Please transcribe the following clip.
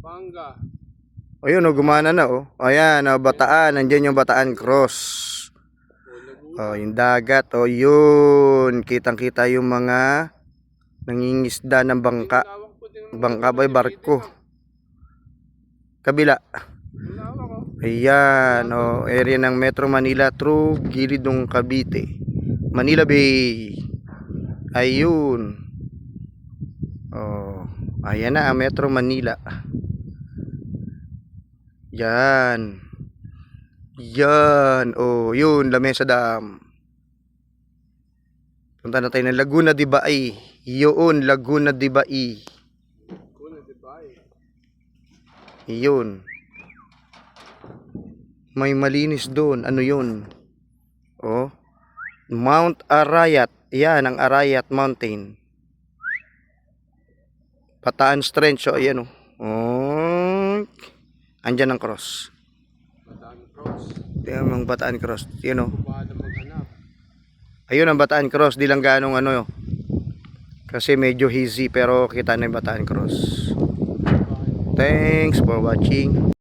Banga. Ayun, oh, gumana na, oh. Ayan, oh, Bataan. Nandiyan yung Bataan Cross. Oh, yung dagat, oh, yun. Kitang-kita yung mga nangingisda ng bangka. Bangka ba yung barko? Kabila. Ayan, oh, area ng Metro Manila through gilid ng Cavite. Manila Bay. Ayun. Oh, ayan na ang Metro Manila. Yan. Yan. Oh, yun, Lamesa Dam. Punta na tayo ng Laguna de Bay. Yun, Laguna de Bay. Yun. May malinis doon. Ano yun? Oh. Mount Arayat. Yan, ang Arayat Mountain. Bataan Trench. So, ayan, oh. Oh. Andyan ang cross. Bataan Cross. Ayan ang Bataan Cross. Yan, oh. Paano maghanap? Ayun ang Bataan Cross. Di lang ganong ano, kasi medyo hazy pero kita na yung Bataan Cross. Thanks for watching.